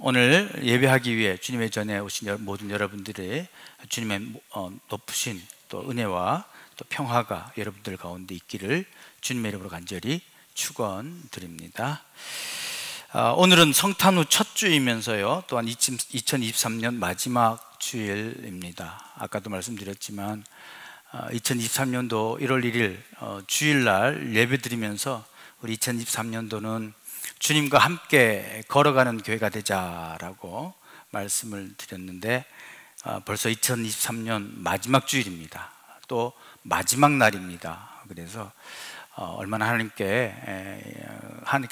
오늘 예배하기 위해 주님의 전에 오신 모든 여러분들의 주님의 높으신 또 은혜와 또 평화가 여러분들 가운데 있기를 주님의 이름으로 간절히 축원드립니다. 오늘은 성탄 후 첫 주이면서요, 또한 2023년 마지막 주일입니다. 아까도 말씀드렸지만 2023년도 1월 1일 주일날 예배드리면서 우리 2023년도는 주님과 함께 걸어가는 교회가 되자라고 말씀을 드렸는데 벌써 2023년 마지막 주일입니다. 또 마지막 날입니다. 그래서 얼마나 하나님께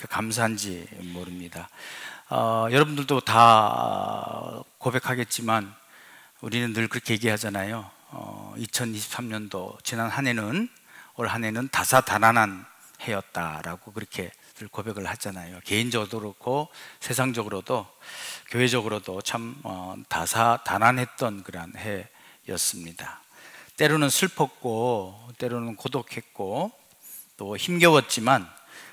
감사한지 모릅니다. 여러분들도 다 고백하겠지만 우리는 늘 그렇게 얘기하잖아요. 2023년도 지난 한 해는, 올 한 해는 다사다난한 해였다라고 그렇게 늘 고백을 하잖아요. 개인적으로도 그렇고 세상적으로도 교회적으로도 참 다사다난했던 그런 해였습니다. 때로는 슬펐고 때로는 고독했고 또 힘겨웠지만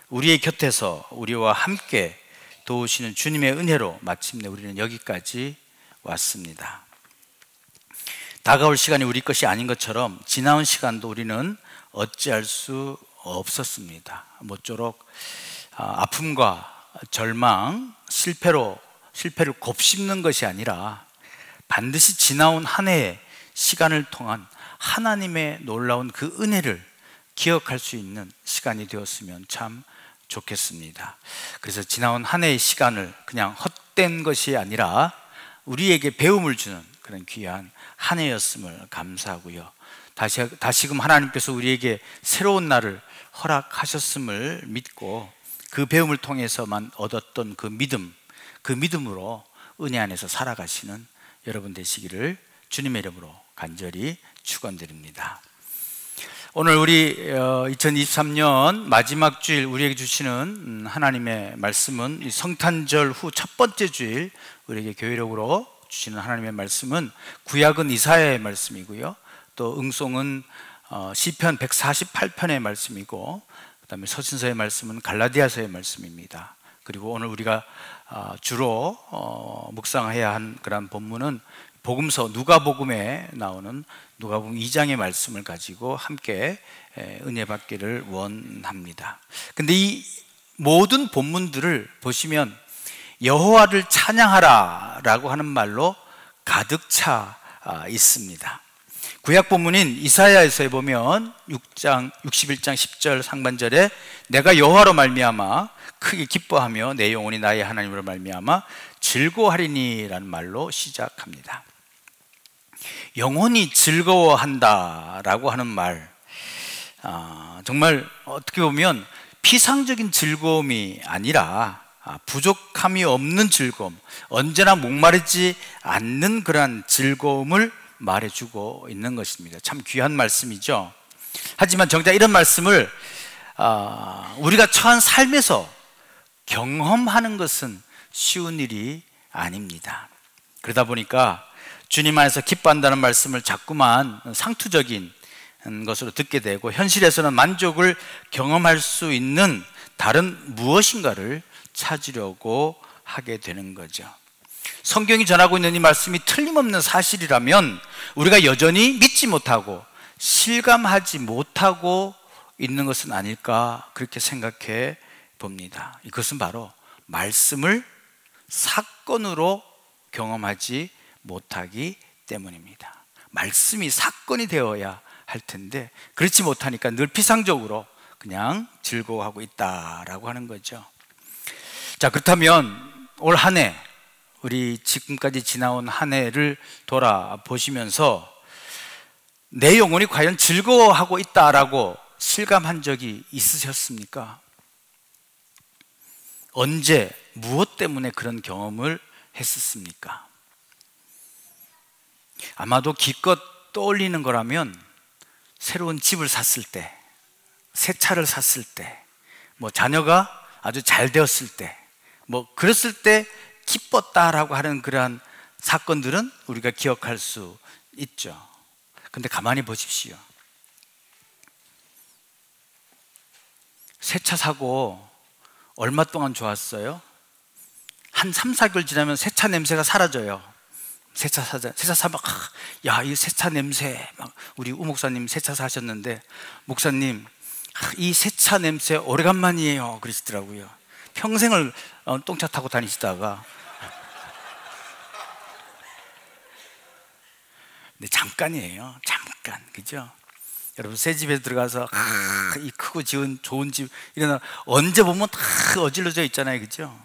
우리의 곁에서 우리와 함께 도우시는 주님의 은혜로 마침내 우리는 여기까지 왔습니다. 다가올 시간이 우리 것이 아닌 것처럼 지나온 시간도 우리는 어찌할 수 없었습니다. 모쪼록 아픔과 절망, 실패를 곱씹는 것이 아니라 반드시 지나온 한 해의 시간을 통한 하나님의 놀라운 그 은혜를 기억할 수 있는 시간이 되었으면 참 좋겠습니다. 그래서 지나온 한 해의 시간을 그냥 헛된 것이 아니라 우리에게 배움을 주는 그런 귀한 한 해였음을 감사하고요, 다시금 하나님께서 우리에게 새로운 날을 허락하셨음을 믿고 그 배움을 통해서만 얻었던 그 믿음으로 은혜 안에서 살아가시는 여러분 되시기를 주님의 이름으로 간절히 축원드립니다. 오늘 우리 2023년 마지막 주일 우리에게 주시는 하나님의 말씀은 성탄절 후 첫 번째 주일 우리에게 교회력으로 주시는 하나님의 말씀은 구약은 이사야의 말씀이고요, 또 응송은 시편 148편의 말씀이고, 그 다음에 서신서의 말씀은 갈라디아서의 말씀입니다. 그리고 오늘 우리가 주로 묵상해야 한 그런 본문은 복음서 누가복음에 나오는 누가복음 2장의 말씀을 가지고 함께 은혜 받기를 원합니다. 근데 이 모든 본문들을 보시면 여호와를 찬양하라 라고 하는 말로 가득 차 있습니다. 구약 본문인 이사야에서에 보면 61장 10절 상반절에 내가 여호와로 말미암아 크게 기뻐하며 내 영혼이 나의 하나님으로 말미암아 즐거워하리니 라는 말로 시작합니다. 영혼이 즐거워한다 라고 하는 말, 정말 어떻게 보면 피상적인 즐거움이 아니라 부족함이 없는 즐거움, 언제나 목마르지 않는 그러한 즐거움을 말해주고 있는 것입니다. 참 귀한 말씀이죠. 하지만 정작 이런 말씀을 우리가 처한 삶에서 경험하는 것은 쉬운 일이 아닙니다. 그러다 보니까 주님 안에서 기뻐한다는 말씀을 자꾸만 상투적인 것으로 듣게 되고, 현실에서는 만족을 경험할 수 있는 다른 무엇인가를 찾으려고 하게 되는 거죠. 성경이 전하고 있는 이 말씀이 틀림없는 사실이라면 우리가 여전히 믿지 못하고 실감하지 못하고 있는 것은 아닐까, 그렇게 생각해 봅니다. 이것은 바로 말씀을 사건으로 경험하지 못하기 때문입니다. 말씀이 사건이 되어야 할 텐데 그렇지 못하니까 늘 피상적으로 그냥 즐거워하고 있다라고 하는 거죠. 자, 그렇다면 올 한 해, 우리 지금까지 지나온 한 해를 돌아보시면서 내 영혼이 과연 즐거워하고 있다라고 실감한 적이 있으셨습니까? 언제, 무엇 때문에 그런 경험을 했었습니까? 아마도 기껏 떠올리는 거라면 새로운 집을 샀을 때, 새 차를 샀을 때, 자녀가 아주 잘 되었을 때, 그랬을 때 기뻤다라고 하는 그러한 사건들은 우리가 기억할 수 있죠. 근데 가만히 보십시오. 새 차 사고 얼마 동안 좋았어요? 한 3, 4개월 지나면 세차 냄새가 사라져요. 세차 사면 야, 이 세차 냄새, 막 우리 우 목사님 세차사 하셨는데, 목사님 이 세차 냄새 오래간만이에요 그러시더라고요. 평생을 똥차 타고 다니시다가. 근데 잠깐이에요. 잠깐. 그죠? 여러분, 새 집에 들어가서 이 크고 지은 좋은 집 이러나 언제 보면 다 어질러져 있잖아요. 그죠?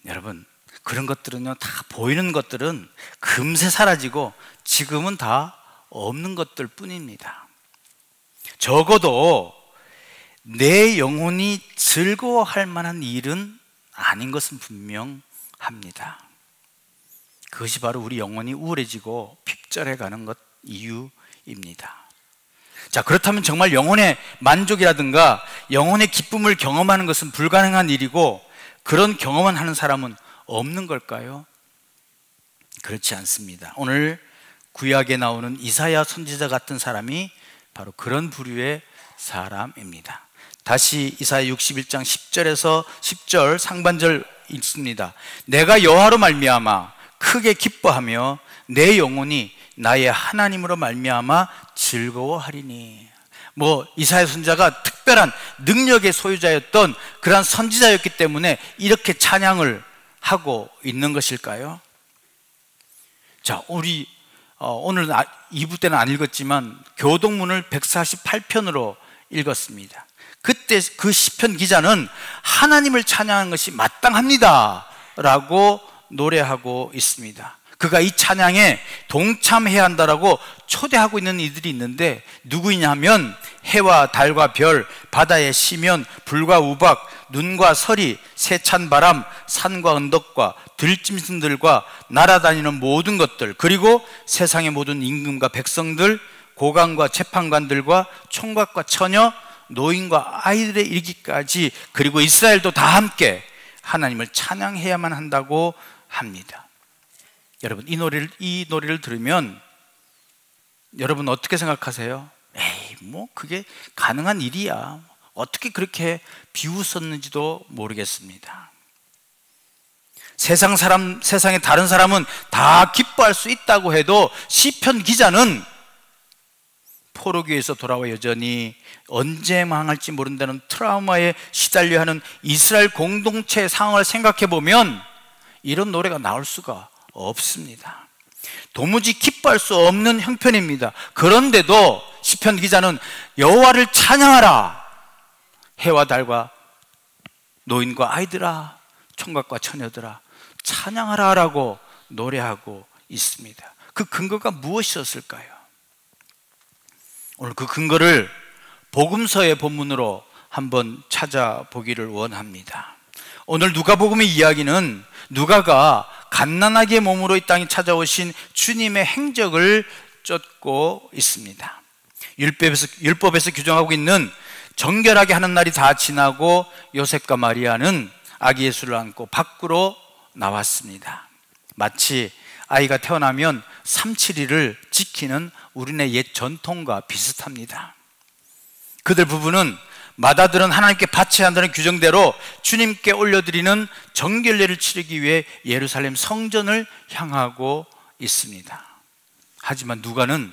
여러분, 그런 것들은요, 다 보이는 것들은 금세 사라지고 지금은 다 없는 것들 뿐입니다. 적어도 내 영혼이 즐거워할 만한 일은 아닌 것은 분명합니다. 그것이 바로 우리 영혼이 우울해지고 핍절해 가는 것 이유입니다. 자, 그렇다면 정말 영혼의 만족이라든가 영혼의 기쁨을 경험하는 것은 불가능한 일이고, 그런 경험을 하는 사람은 없는 걸까요? 그렇지 않습니다. 오늘 구약에 나오는 이사야 선지자 같은 사람이 바로 그런 부류의 사람입니다. 다시 이사야 61장 10절에서 10절 상반절 읽습니다. 내가 여호와로 말미암아 크게 기뻐하며 내 영혼이 나의 하나님으로 말미암아 즐거워하리니. 이사야 선지자가 특별한 능력의 소유자였던 그러한 선지자였기 때문에 이렇게 찬양을 하고 있는 것일까요? 자, 우리 오늘 2부 때는 안 읽었지만 교동문을 148편으로 읽었습니다. 그때 그 시편 기자는 하나님을 찬양하는 것이 마땅합니다 라고 노래하고 있습니다. 그가 이 찬양에 동참해야 한다라고 초대하고 있는 이들이 있는데, 누구이냐면 해와 달과 별, 바다의 시면, 불과 우박, 눈과 서리, 세찬 바람, 산과 언덕과 들짐승들과 날아다니는 모든 것들, 그리고 세상의 모든 임금과 백성들, 고관과 재판관들과 총각과 처녀, 노인과 아이들에 이르기까지, 그리고 이스라엘도 다 함께 하나님을 찬양해야만 한다고 합니다. 여러분, 이 노래를 들으면 여러분 어떻게 생각하세요? 에이, 그게 가능한 일이야. 어떻게 그렇게 비웃었는지도 모르겠습니다. 세상의 다른 사람은 다 기뻐할 수 있다고 해도 시편 기자는 포로기에서 돌아와 여전히 언제 망할지 모른다는 트라우마에 시달려 하는 이스라엘 공동체의 상황을 생각해 보면 이런 노래가 나올 수가 없습니다. 도무지 기뻐할 수 없는 형편입니다. 그런데도 시편 기자는 여호와를 찬양하라, 해와 달과 노인과 아이들아, 총각과 처녀들아, 찬양하라 라고 노래하고 있습니다. 그 근거가 무엇이었을까요? 오늘 그 근거를 복음서의 본문으로 한번 찾아보기를 원합니다. 오늘 누가복음의 이야기는 누가가 갓난아기의 몸으로 이 땅에 찾아오신 주님의 행적을 쫓고 있습니다. 율법에서 규정하고 있는 정결하게 하는 날이 다 지나고 요셉과 마리아는 아기 예수를 안고 밖으로 나왔습니다. 마치 아이가 태어나면 3, 7일을 지키는 우리네 옛 전통과 비슷합니다. 그들 부부는 맏아들은 하나님께 바쳐야 한다는 규정대로 주님께 올려드리는 정결례를 치르기 위해 예루살렘 성전을 향하고 있습니다. 하지만 누가는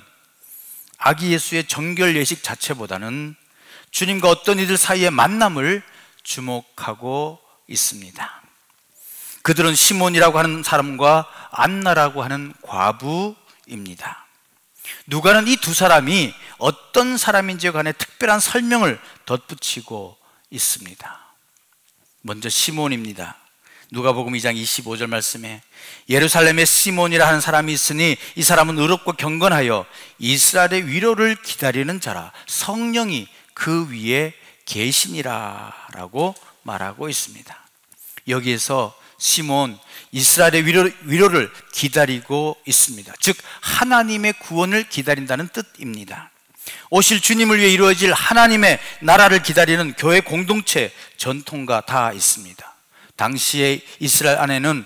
아기 예수의 정결 예식 자체보다는 주님과 어떤 이들 사이의 만남을 주목하고 있습니다. 그들은 시몬이라고 하는 사람과 안나라고 하는 과부입니다. 누가는 이 두 사람이 어떤 사람인지에 관해 특별한 설명을 덧붙이고 있습니다. 먼저 시몬입니다. 누가복음 2장 25절 말씀에 예루살렘에 시몬이라 하는 사람이 있으니 이 사람은 의롭고 경건하여 이스라엘의 위로를 기다리는 자라, 성령이 그 위에 계시니라 라고 말하고 있습니다. 여기에서 시몬, 이스라엘의 위로를 기다리고 있습니다. 즉 하나님의 구원을 기다린다는 뜻입니다. 오실 주님을 위해 이루어질 하나님의 나라를 기다리는 교회 공동체 전통가 다 있습니다. 당시에 이스라엘 안에는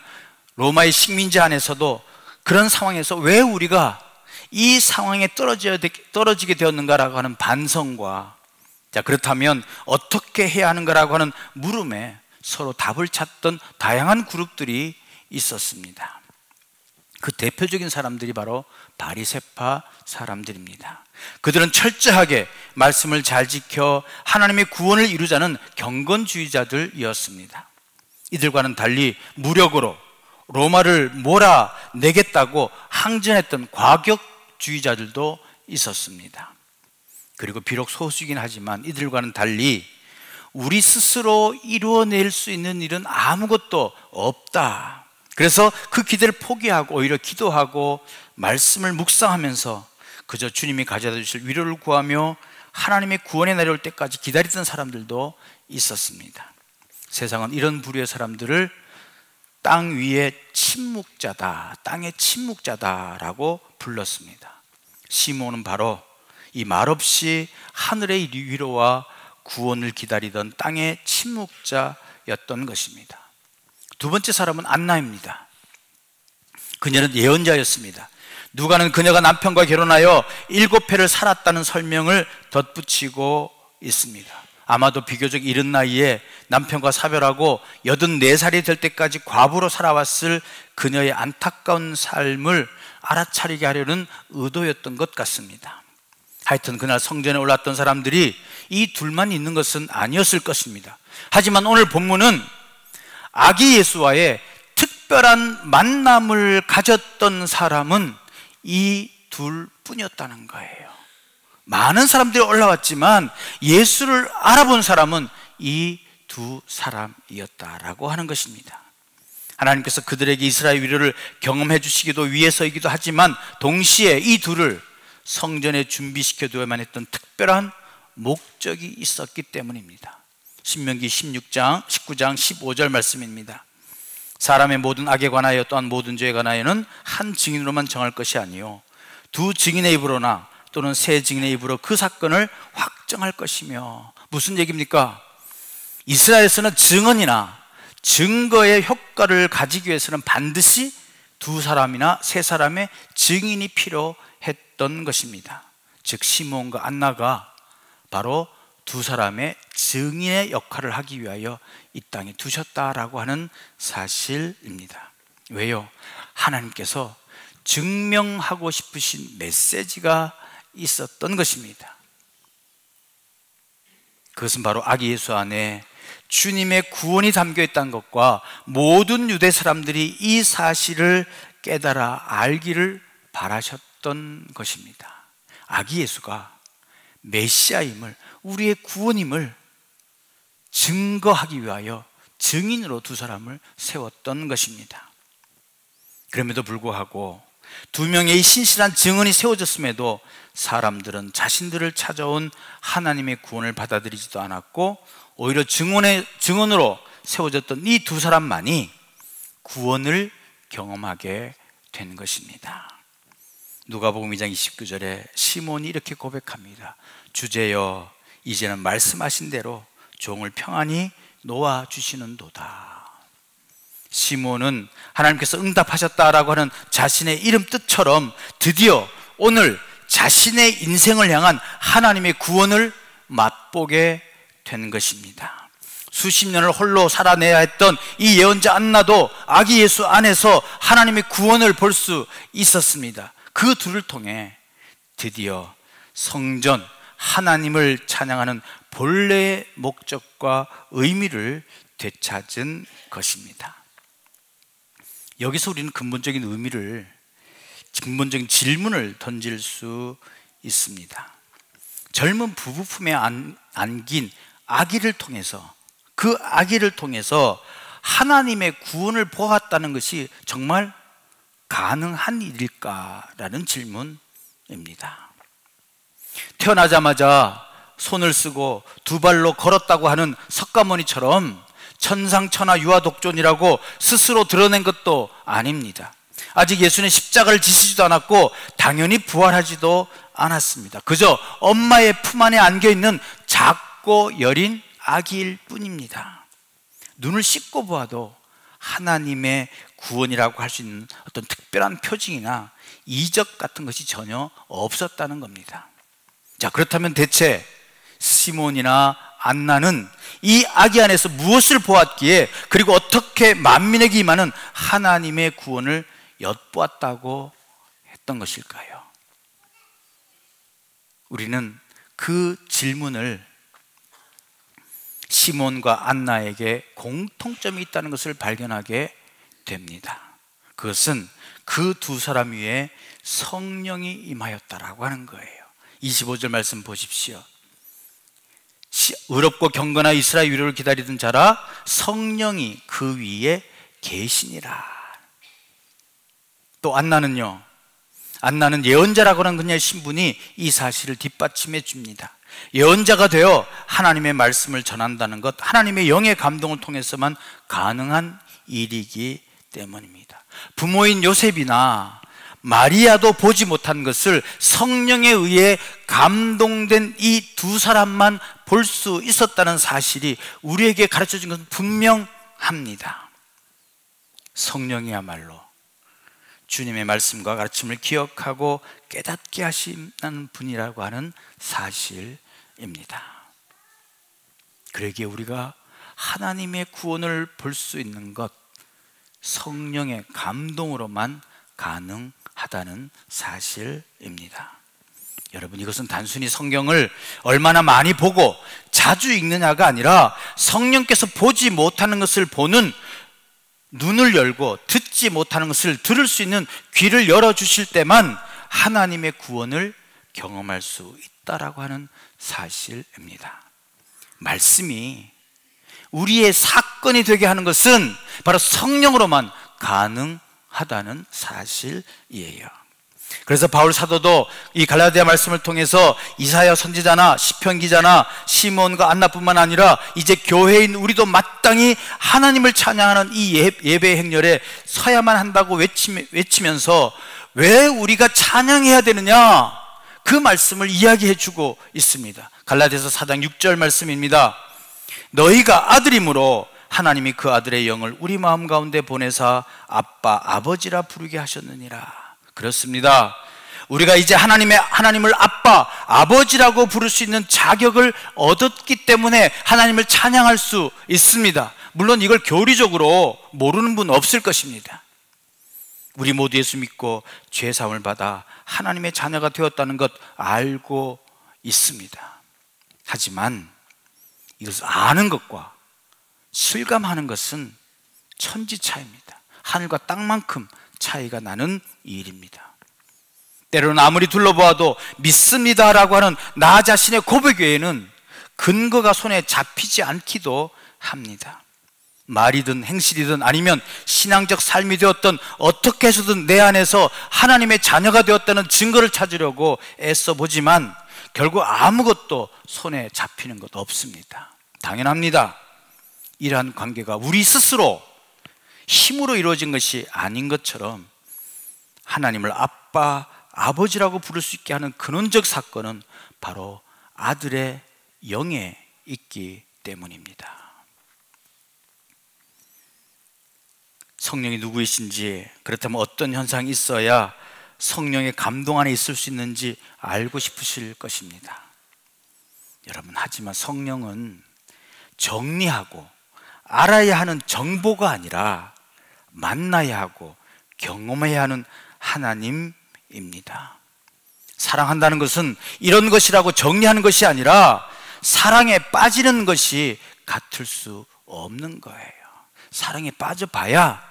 로마의 식민지 안에서도 그런 상황에서 왜 우리가 이 상황에 떨어지게 되었는가라고 하는 반성과, 자 그렇다면 어떻게 해야 하는가라고 하는 물음에 서로 답을 찾던 다양한 그룹들이 있었습니다. 그 대표적인 사람들이 바로 바리새파 사람들입니다. 그들은 철저하게 말씀을 잘 지켜 하나님의 구원을 이루자는 경건주의자들이었습니다. 이들과는 달리 무력으로 로마를 몰아내겠다고 항전했던 과격주의자들도 있었습니다. 그리고 비록 소수이긴 하지만 이들과는 달리 우리 스스로 이루어낼 수 있는 일은 아무것도 없다. 그래서 그 기대를 포기하고 오히려 기도하고 말씀을 묵상하면서 그저 주님이 가져다 주실 위로를 구하며 하나님의 구원에 내려올 때까지 기다리던 사람들도 있었습니다. 세상은 이런 부류의 사람들을 땅 위의 침묵자다, 땅의 침묵자다라고 불렀습니다. 시몬은 바로 이 말없이 하늘의 위로와 구원을 기다리던 땅의 침묵자였던 것입니다. 두 번째 사람은 안나입니다. 그녀는 예언자였습니다. 누가는 그녀가 남편과 결혼하여 7회를 살았다는 설명을 덧붙이고 있습니다. 아마도 비교적 이른 나이에 남편과 사별하고 84살이 될 때까지 과부로 살아왔을 그녀의 안타까운 삶을 알아차리게 하려는 의도였던 것 같습니다. 하여튼 그날 성전에 올랐던 사람들이 이 둘만 있는 것은 아니었을 것입니다. 하지만 오늘 본문은 아기 예수와의 특별한 만남을 가졌던 사람은 이 둘뿐이었다는 거예요. 많은 사람들이 올라왔지만 예수를 알아본 사람은 이 두 사람이었다라고 하는 것입니다. 하나님께서 그들에게 이스라엘 위로를 경험해 주시기도 위해서이기도 하지만 동시에 이 둘을 성전에 준비시켜 두어야만 했던 특별한 목적이 있었기 때문입니다. 신명기 19장 15절 말씀입니다. 사람의 모든 악에 관하여 또한 모든 죄에 관하여는 한 증인으로만 정할 것이 아니요 두 증인의 입으로나 또는 세 증인의 입으로 그 사건을 확정할 것이며. 무슨 얘기입니까? 이스라엘에서는 증언이나 증거의 효과를 가지기 위해서는 반드시 두 사람이나 세 사람의 증인이 필요했던 것입니다. 즉 시몬과 안나가 바로 두 사람의 증인의 역할을 하기 위하여 이 땅에 두셨다라고 하는 사실입니다. 왜요? 하나님께서 증명하고 싶으신 메시지가 있었던 것입니다. 그것은 바로 아기 예수 안에 주님의 구원이 담겨 있다는 것과 모든 유대 사람들이 이 사실을 깨달아 알기를 바라셨던 것입니다. 아기 예수가 메시아임을, 우리의 구원임을 증거하기 위하여 증인으로 두 사람을 세웠던 것입니다. 그럼에도 불구하고 두 명의 신실한 증언이 세워졌음에도 사람들은 자신들을 찾아온 하나님의 구원을 받아들이지도 않았고 오히려 증언으로 세워졌던 이 두 사람만이 구원을 경험하게 된 것입니다. 누가복음 2장 29절에 시몬이 이렇게 고백합니다. 주제여 이제는 말씀하신 대로 종을 평안히 놓아주시는도다. 시몬은 하나님께서 응답하셨다라고 하는 자신의 이름 뜻처럼 드디어 오늘 자신의 인생을 향한 하나님의 구원을 맛보게 된 것입니다. 수십 년을 홀로 살아내야 했던 이 예언자 안나도 아기 예수 안에서 하나님의 구원을 볼 수 있었습니다. 그 둘을 통해 드디어 성전, 하나님을 찬양하는 본래의 목적과 의미를 되찾은 것입니다. 여기서 우리는 근본적인 질문을 던질 수 있습니다. 젊은 부부 품에 안긴 아기를 통해서, 그 아기를 통해서 하나님의 구원을 보았다는 것이 정말 가능한 일일까라는 질문입니다. 태어나자마자 손을 쓰고 두 발로 걸었다고 하는 석가모니처럼 천상천하 유아독존이라고 스스로 드러낸 것도 아닙니다. 아직 예수는 십자가를 지시지도 않았고 당연히 부활하지도 않았습니다. 그저 엄마의 품 안에 안겨있는 작고 여린 아기일 뿐입니다. 눈을 씻고 보아도 하나님의 구원이라고 할 수 있는 어떤 특별한 표징이나 이적 같은 것이 전혀 없었다는 겁니다. 자, 그렇다면 대체 시몬이나 안나는 이 아기 안에서 무엇을 보았기에, 그리고 어떻게 만민에게 임하는 하나님의 구원을 엿보았다고 했던 것일까요? 우리는 그 질문을 시몬과 안나에게 공통점이 있다는 것을 발견하게 됩니다. 그것은 그 두 사람 위에 성령이 임하였다라고 하는 거예요. 25절 말씀 보십시오. 의롭고 경건한 이스라엘 위로를 기다리던 자라 성령이 그 위에 계시니라. 또 안나는요, 안나는 예언자라고 하는 그녀의 신분이 이 사실을 뒷받침해 줍니다. 예언자가 되어 하나님의 말씀을 전한다는 것, 하나님의 영의 감동을 통해서만 가능한 일이기 때문입니다. 부모인 요셉이나 마리아도 보지 못한 것을 성령에 의해 감동된 이 두 사람만 볼 수 있었다는 사실이 우리에게 가르쳐 준 것은 분명합니다. 성령이야말로 주님의 말씀과 가르침을 기억하고 깨닫게 하시는 분이라고 하는 사실입니다. 그러기에 우리가 하나님의 구원을 볼 수 있는 것, 성령의 감동으로만 가능하다는 사실입니다. 여러분, 이것은 단순히 성경을 얼마나 많이 보고 자주 읽느냐가 아니라 성령께서 보지 못하는 것을 보는 눈을 열고 듣지 못하는 것을 들을 수 있는 귀를 열어주실 때만 하나님의 구원을 경험할 수 있다라고 하는 사실입니다. 말씀이 우리의 사건이 되게 하는 것은 바로 성령으로만 가능하다는 사실이에요. 그래서 바울 사도도 이 갈라디아 말씀을 통해서 이사야 선지자나 시편 기자나 시몬과 안나뿐만 아니라 이제 교회인 우리도 마땅히 하나님을 찬양하는 이 예배 행렬에 서야만 한다고 외치면서 왜 우리가 찬양해야 되느냐, 그 말씀을 이야기해 주고 있습니다. 갈라디아서 4장 6절 말씀입니다. 너희가 아들이므로 하나님이 그 아들의 영을 우리 마음 가운데 보내사 아빠 아버지라 부르게 하셨느니라. 그렇습니다. 우리가 이제 하나님을 아빠, 아버지라고 부를 수 있는 자격을 얻었기 때문에 하나님을 찬양할 수 있습니다. 물론 이걸 교리적으로 모르는 분 없을 것입니다. 우리 모두 예수 믿고 죄 사함을 받아 하나님의 자녀가 되었다는 것 알고 있습니다. 하지만 이것을 아는 것과 실감하는 것은 천지차이입니다. 하늘과 땅만큼 차이가 나는 일입니다. 때로는 아무리 둘러보아도 믿습니다라고 하는 나 자신의 고백 외에는 근거가 손에 잡히지 않기도 합니다. 말이든 행실이든 아니면 신앙적 삶이 되었던 어떻게 해서든 내 안에서 하나님의 자녀가 되었다는 증거를 찾으려고 애써 보지만 결국 아무것도 손에 잡히는 것 없습니다. 당연합니다. 이러한 관계가 우리 스스로 힘으로 이루어진 것이 아닌 것처럼 하나님을 아빠, 아버지라고 부를 수 있게 하는 근원적 사건은 바로 아들의 영에 있기 때문입니다. 성령이 누구이신지, 그렇다면 어떤 현상이 있어야 성령의 감동 안에 있을 수 있는지 알고 싶으실 것입니다. 여러분, 하지만 성령은 정리하고 알아야 하는 정보가 아니라 만나야 하고 경험해야 하는 하나님입니다. 사랑한다는 것은 이런 것이라고 정리하는 것이 아니라 사랑에 빠지는 것이 같을 수 없는 거예요. 사랑에 빠져봐야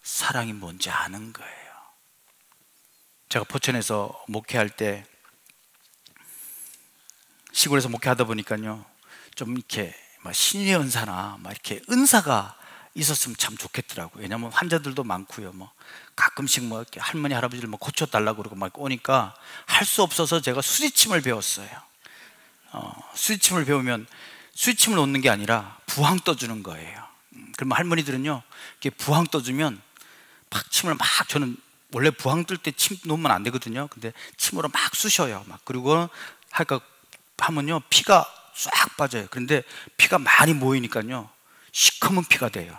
사랑이 뭔지 아는 거예요. 제가 포천에서 목회할 때, 시골에서 목회하다 보니까요, 좀 이렇게 신의 은사나 이렇게 은사가 있었으면 참 좋겠더라고요. 왜냐하면 환자들도 많고요. 가끔씩 이렇게 할머니 할아버지를 고쳐달라고 그러고 오니까 할 수 없어서 제가 수지침을 배웠어요. 수지침을 배우면 수지침을 놓는 게 아니라 부항 떠주는 거예요. 그러면 할머니들은요, 이렇게 부항 떠주면 막 침을 저는 원래 부항 뜰 때 침 놓으면 안 되거든요. 근데 침으로 막 쑤셔요. 그리고 하면요, 피가 쫙 빠져요. 그런데 피가 많이 모이니까요, 시커먼 피가 돼요.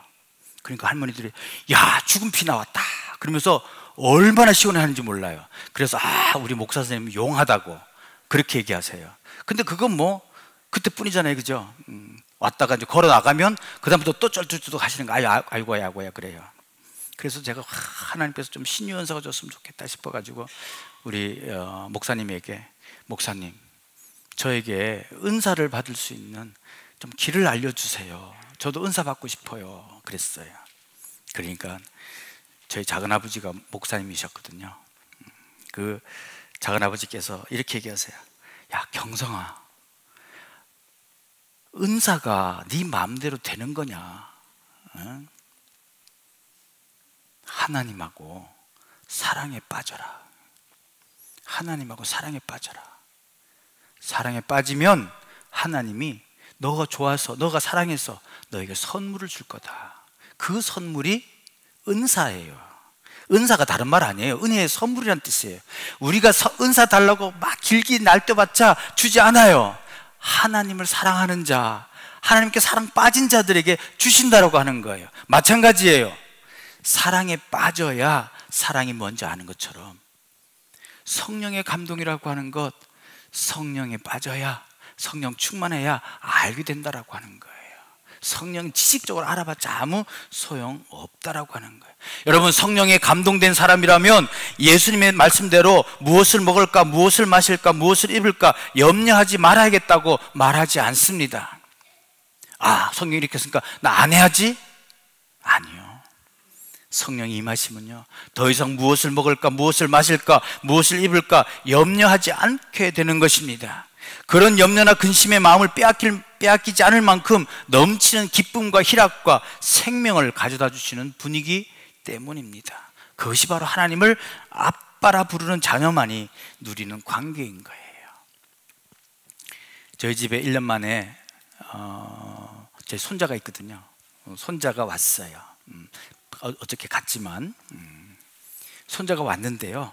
그러니까 할머니들이 야, 죽은 피 나왔다 그러면서 얼마나 시원해하는지 몰라요. 그래서 우리 목사 선생님 용하다고 그렇게 얘기하세요. 근데 그건 그때뿐이잖아요, 그죠? 왔다가 이제 걸어 나가면 그다음부터 또 쩔쩔쩔 하시는 거. 아이고야 그래요. 그래서 제가 하나님께서 좀 신유 은사가 줬으면 좋겠다 싶어가지고 우리 목사님에게, 목사님, 저에게 은사를 받을 수 있는 좀 길을 알려주세요. 저도 은사 받고 싶어요. 그랬어요. 그러니까 저희 작은아버지가 목사님이셨거든요. 그 작은아버지께서 이렇게 얘기하세요. 야, 경성아, 은사가 네 마음대로 되는 거냐? 응? 하나님하고 사랑에 빠져라. 하나님하고 사랑에 빠져라. 사랑에 빠지면 하나님이 너가 좋아서, 너가 사랑해서 너에게 선물을 줄 거다. 그 선물이 은사예요. 은사가 다른 말 아니에요. 은혜의 선물이란 뜻이에요. 우리가 은사 달라고 막 길게 날뛰어봤자 주지 않아요. 하나님을 사랑하는 자, 하나님께 사랑 빠진 자들에게 주신다라고 하는 거예요. 마찬가지예요. 사랑에 빠져야 사랑이 뭔지 아는 것처럼 성령의 감동이라고 하는 것, 성령에 빠져야, 성령 충만해야 알게 된다라고 하는 거예요. 성령 지식적으로 알아봤자 아무 소용없다라고 하는 거예요. 여러분, 성령에 감동된 사람이라면 예수님의 말씀대로 무엇을 먹을까, 무엇을 마실까, 무엇을 입을까 염려하지 말아야겠다고 말하지 않습니다. 아, 성령이 이렇게 했으니까 나 안 해야지? 아니요. 성령이 임하시면요, 더 이상 무엇을 먹을까, 무엇을 마실까, 무엇을 입을까 염려하지 않게 되는 것입니다. 그런 염려나 근심의 마음을 빼앗기지 않을 만큼 넘치는 기쁨과 희락과 생명을 가져다 주시는 분위기 때문입니다. 그것이 바로 하나님을 아빠라 부르는 자녀만이 누리는 관계인 거예요. 저희 집에 1년 만에 제 손자가 있거든요. 손자가 왔어요. 어저께 갔지만 손자가 왔는데요,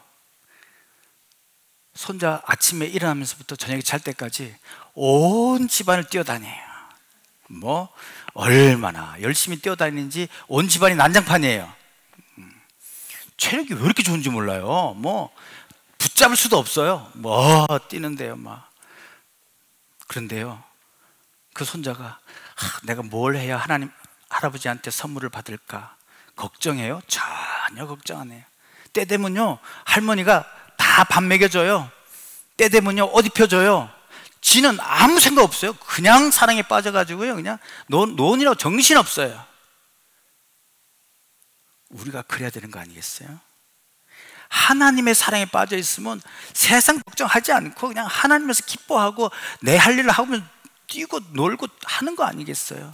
손자 아침에 일어나면서부터 저녁에 잘 때까지 온 집안을 뛰어다녀요. 뭐 얼마나 열심히 뛰어다니는지 온 집안이 난장판이에요. 체력이 왜 이렇게 좋은지 몰라요. 뭐 붙잡을 수도 없어요. 뭐 뛰는데요, 막. 그런데요, 그 손자가 내가 뭘 해야 하나님 할아버지한테 선물을 받을까 걱정해요? 전혀 걱정 안 해요. 때 되면요, 할머니가 다 밥 먹여줘요. 때 되면요, 옷 입혀줘요. 지는 아무 생각 없어요. 그냥 사랑에 빠져가지고요, 그냥 논이라고 정신없어요. 우리가 그래야 되는 거 아니겠어요? 하나님의 사랑에 빠져 있으면 세상 걱정하지 않고 그냥 하나님에서 기뻐하고 내 할 일을 하면 뛰고 놀고 하는 거 아니겠어요?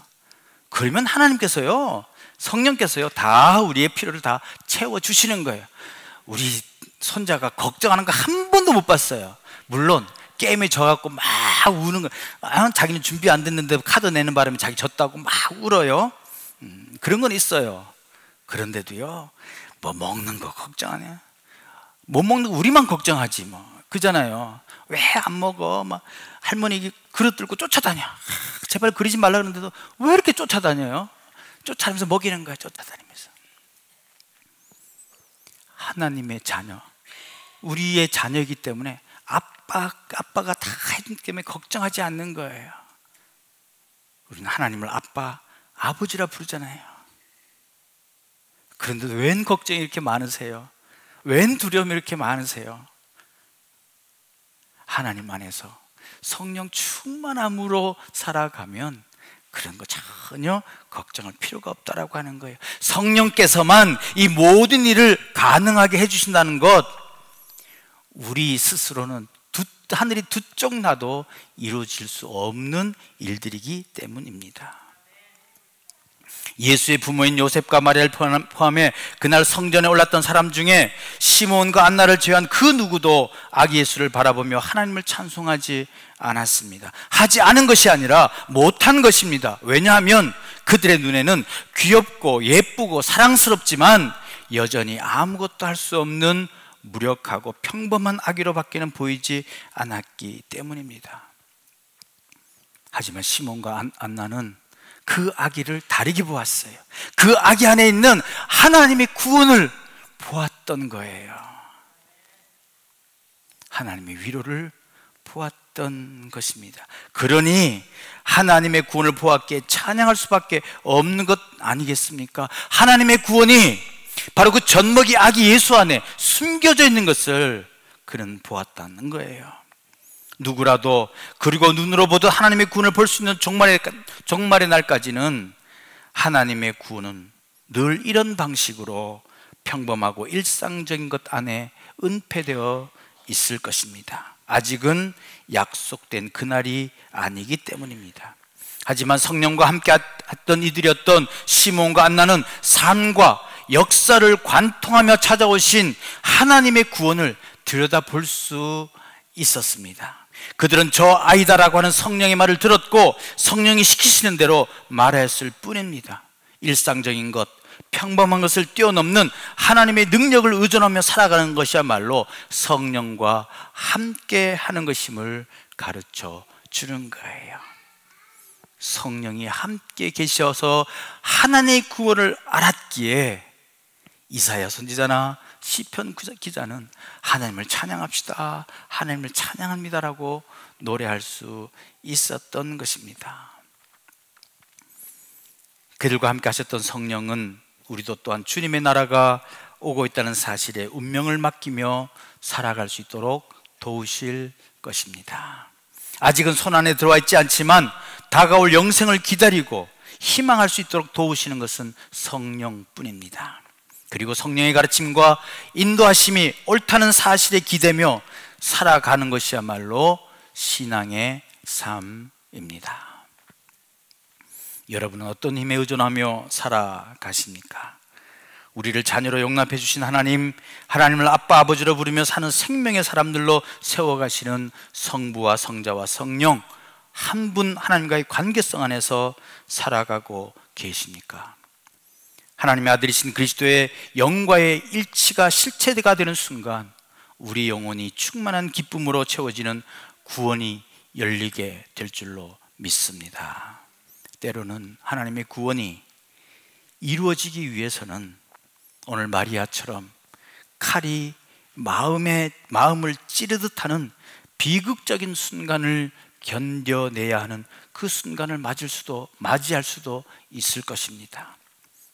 그러면 하나님께서요, 성령께서요, 다 우리의 필요를 다 채워주시는 거예요. 우리 손자가 걱정하는 거 한 번도 못 봤어요. 물론 게임에 져갖고 막 우는 거, 자기는 준비 안 됐는데 카드 내는 바람에 자기 졌다고 막 울어요. 그런 건 있어요. 그런데도요, 뭐 먹는 거 걱정 안 해요. 못 먹는 거 우리만 걱정하지 뭐. 그잖아요. 왜 안 먹어? 막 할머니 그릇 들고 쫓아다녀. 제발 그러지 말라 그러는데도 왜 이렇게 쫓아다녀요? 쫓아다니면서 먹이는 거야, 쫓아다니면서. 하나님의 자녀, 우리의 자녀이기 때문에 아빠가 다 해준 때문에 걱정하지 않는 거예요. 우리는 하나님을 아빠, 아버지라 부르잖아요. 그런데 웬 걱정이 이렇게 많으세요? 웬 두려움이 이렇게 많으세요? 하나님 안에서 성령 충만함으로 살아가면 그런 거 전혀 걱정할 필요가 없다라고 하는 거예요. 성령께서만 이 모든 일을 가능하게 해주신다는 것, 우리 스스로는 하늘이 두 쪽 나도 이루어질 수 없는 일들이기 때문입니다. 예수의 부모인 요셉과 마리아를 포함해 그날 성전에 올랐던 사람 중에 시몬과 안나를 제외한 그 누구도 아기 예수를 바라보며 하나님을 찬송하지 않았습니다. 하지 않은 것이 아니라 못한 것입니다. 왜냐하면 그들의 눈에는 귀엽고 예쁘고 사랑스럽지만 여전히 아무것도 할 수 없는 무력하고 평범한 아기로밖에는 보이지 않았기 때문입니다. 하지만 시몬과 안나는 그 아기를 다르게 보았어요. 그 아기 안에 있는 하나님의 구원을 보았던 거예요. 하나님의 위로를 보았던 보았던 것입니다. 그러니 하나님의 구원을 보았기에 찬양할 수밖에 없는 것 아니겠습니까? 하나님의 구원이 바로 그 젖먹이 아기 예수 안에 숨겨져 있는 것을 그는 보았다는 거예요. 누구라도 그리고 눈으로 보듯 하나님의 구원을 볼 수 있는 종말의 날까지는 하나님의 구원은 늘 이런 방식으로 평범하고 일상적인 것 안에 은폐되어 있을 것입니다. 아직은 약속된 그날이 아니기 때문입니다. 하지만 성령과 함께 했던 이들이었던 시몬과 안나는 삶과 역사를 관통하며 찾아오신 하나님의 구원을 들여다볼 수 있었습니다. 그들은 저 아이다라고 하는 성령의 말을 들었고 성령이 시키시는 대로 말했을 뿐입니다. 일상적인 것, 평범한 것을 뛰어넘는 하나님의 능력을 의존하며 살아가는 것이야말로 성령과 함께 하는 것임을 가르쳐 주는 거예요. 성령이 함께 계셔서 하나님의 구원을 알았기에 이사야 선지자나 시편 기자는 하나님을 찬양합시다, 하나님을 찬양합니다라고 노래할 수 있었던 것입니다. 그들과 함께 하셨던 성령은 우리도 또한 주님의 나라가 오고 있다는 사실에 운명을 맡기며 살아갈 수 있도록 도우실 것입니다. 아직은 손안에 들어와 있지 않지만 다가올 영생을 기다리고 희망할 수 있도록 도우시는 것은 성령뿐입니다. 그리고 성령의 가르침과 인도하심이 옳다는 사실에 기대며 살아가는 것이야말로 신앙의 삶입니다. 여러분은 어떤 힘에 의존하며 살아가십니까? 우리를 자녀로 용납해 주신 하나님, 하나님을 아빠 아버지로 부르며 사는 생명의 사람들로 세워가시는 성부와 성자와 성령 한 분 하나님과의 관계성 안에서 살아가고 계십니까? 하나님의 아들이신 그리스도의 영과의 일치가 실체가 되는 순간 우리 영혼이 충만한 기쁨으로 채워지는 구원이 열리게 될 줄로 믿습니다. 때로는 하나님의 구원이 이루어지기 위해서는 오늘 마리아처럼 칼이 마음을 찌르듯 하는 비극적인 순간을 견뎌내야 하는 그 순간을 맞이할 수도 있을 것입니다.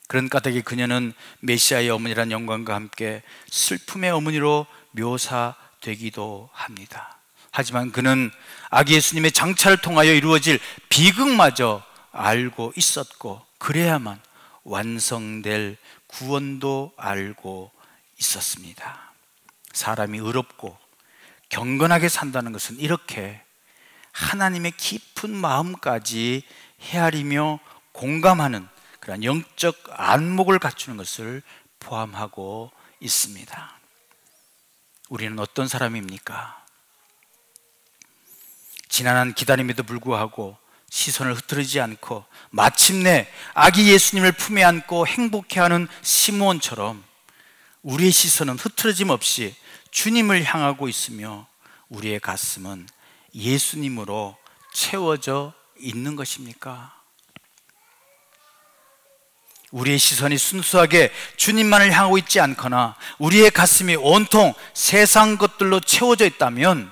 그런 까닭에 그녀는 메시아의 어머니란 영광과 함께 슬픔의 어머니로 묘사되기도 합니다. 하지만 그는 아기 예수님의 장차를 통하여 이루어질 비극마저 알고 있었고 그래야만 완성될 구원도 알고 있었습니다. 사람이 의롭고 경건하게 산다는 것은 이렇게 하나님의 깊은 마음까지 헤아리며 공감하는 그런 영적 안목을 갖추는 것을 포함하고 있습니다. 우리는 어떤 사람입니까? 지난한 기다림에도 불구하고 시선을 흐트리지 않고 마침내 아기 예수님을 품에 안고 행복해하는 시므온처럼 우리의 시선은 흐트러짐 없이 주님을 향하고 있으며 우리의 가슴은 예수님으로 채워져 있는 것입니까? 우리의 시선이 순수하게 주님만을 향하고 있지 않거나 우리의 가슴이 온통 세상 것들로 채워져 있다면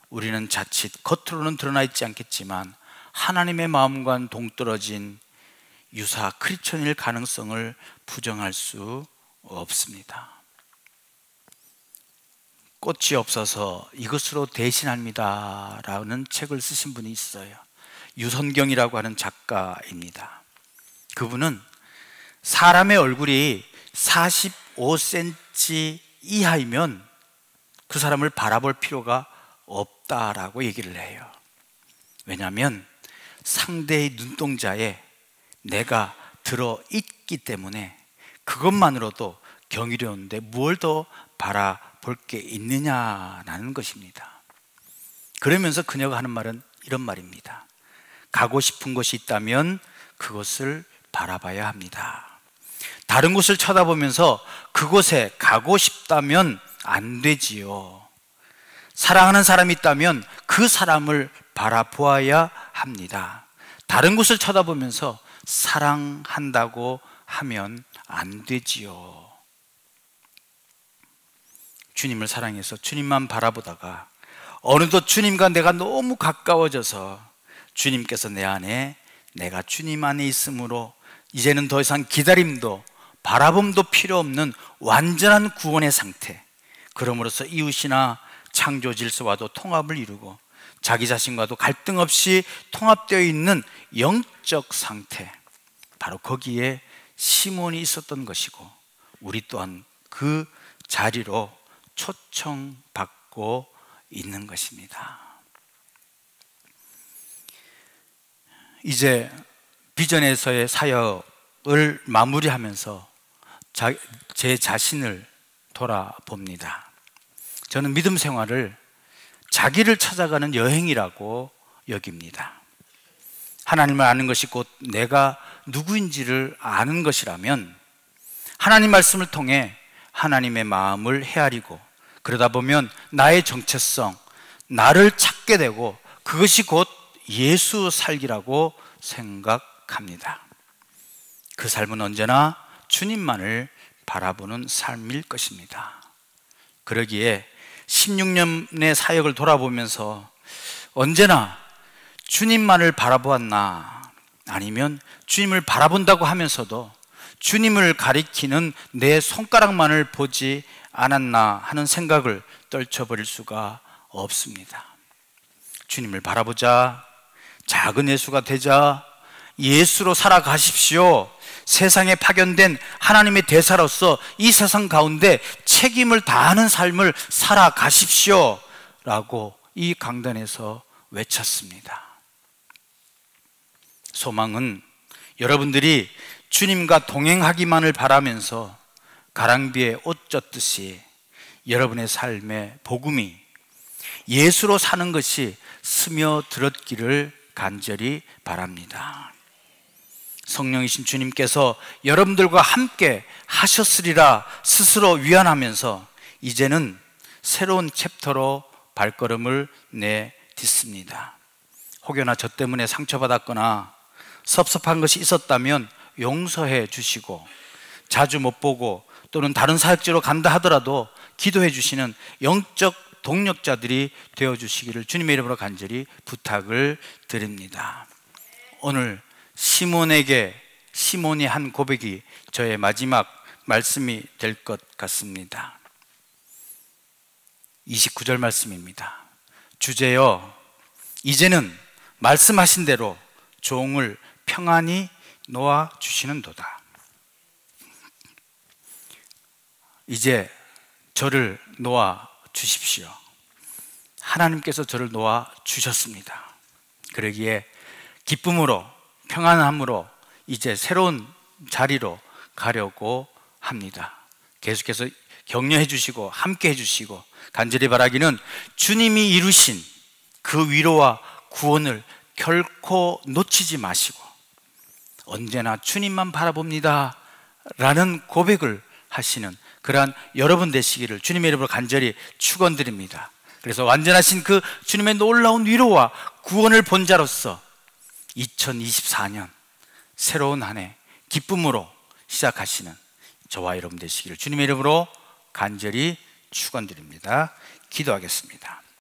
우리는 자칫 겉으로는 드러나 있지 않겠지만 하나님의 마음과는 동떨어진 유사 크리스천일 가능성을 부정할 수 없습니다. 꽃이 없어서 이것으로 대신합니다 라는 책을 쓰신 분이 있어요. 유선경이라고 하는 작가입니다. 그분은 사람의 얼굴이 45cm 이하이면 그 사람을 바라볼 필요가 없다라고 얘기를 해요. 왜냐하면 상대의 눈동자에 내가 들어있기 때문에 그것만으로도 경이로운데 뭘 더 바라볼 게 있느냐라는 것입니다. 그러면서 그녀가 하는 말은 이런 말입니다. 가고 싶은 곳이 있다면 그것을 바라봐야 합니다. 다른 곳을 쳐다보면서 그곳에 가고 싶다면 안 되지요. 사랑하는 사람이 있다면 그 사람을 바라보아야 합니다. 다른 곳을 쳐다보면서 사랑한다고 하면 안 되지요. 주님을 사랑해서 주님만 바라보다가 어느덧 주님과 내가 너무 가까워져서 주님께서 내 안에, 내가 주님 안에 있으므로 이제는 더 이상 기다림도 바라봄도 필요 없는 완전한 구원의 상태, 그럼으로써 이웃이나 창조 질서와도 통합을 이루고 자기 자신과도 갈등 없이 통합되어 있는 영적 상태, 바로 거기에 시몬이 있었던 것이고 우리 또한 그 자리로 초청받고 있는 것입니다. 이제 비전에서의 사역을 마무리하면서 제 자신을 돌아봅니다. 저는 믿음 생활을 자기를 찾아가는 여행이라고 여깁니다. 하나님을 아는 것이 곧 내가 누구인지를 아는 것이라면 하나님 말씀을 통해 하나님의 마음을 헤아리고 그러다 보면 나의 정체성, 나를 찾게 되고 그것이 곧 예수 살기라고 생각합니다. 그 삶은 언제나 주님만을 바라보는 삶일 것입니다. 그러기에 16년의 사역을 돌아보면서 언제나 주님만을 바라보았나, 아니면 주님을 바라본다고 하면서도 주님을 가리키는 내 손가락만을 보지 않았나 하는 생각을 떨쳐버릴 수가 없습니다. 주님을 바라보자, 작은 예수가 되자, 예수로 살아가십시오, 세상에 파견된 하나님의 대사로서 이 세상 가운데 책임을 다하는 삶을 살아가십시오 라고 이 강단에서 외쳤습니다. 소망은 여러분들이 주님과 동행하기만을 바라면서 가랑비에 옷 젖듯이 여러분의 삶의 복음이 예수로 사는 것이 스며들었기를 간절히 바랍니다. 성령이신 주님께서 여러분들과 함께 하셨으리라 스스로 위안하면서 이제는 새로운 챕터로 발걸음을 내딛습니다. 혹여나 저 때문에 상처받았거나 섭섭한 것이 있었다면 용서해 주시고, 자주 못 보고 또는 다른 사역지로 간다 하더라도 기도해 주시는 영적 동력자들이 되어주시기를 주님의 이름으로 간절히 부탁을 드립니다. 오늘 시몬이 한 고백이 저의 마지막 말씀이 될 것 같습니다. 29절 말씀입니다. 주제여, 이제는 말씀하신 대로 종을 평안히 놓아주시는도다. 이제 저를 놓아주십시오. 하나님께서 저를 놓아주셨습니다. 그러기에 기쁨으로, 평안함으로 이제 새로운 자리로 가려고 합니다. 계속해서 격려해 주시고 함께 해 주시고, 간절히 바라기는 주님이 이루신 그 위로와 구원을 결코 놓치지 마시고 언제나 주님만 바라봅니다 라는 고백을 하시는 그러한 여러분 되시기를 주님의 이름으로 간절히 축원드립니다. 그래서 완전하신 그 주님의 놀라운 위로와 구원을 본 자로서 2024년 새로운 한 해 기쁨으로 시작하시는 저와 여러분 되시기를 주님의 이름으로 간절히 축원드립니다. 기도하겠습니다.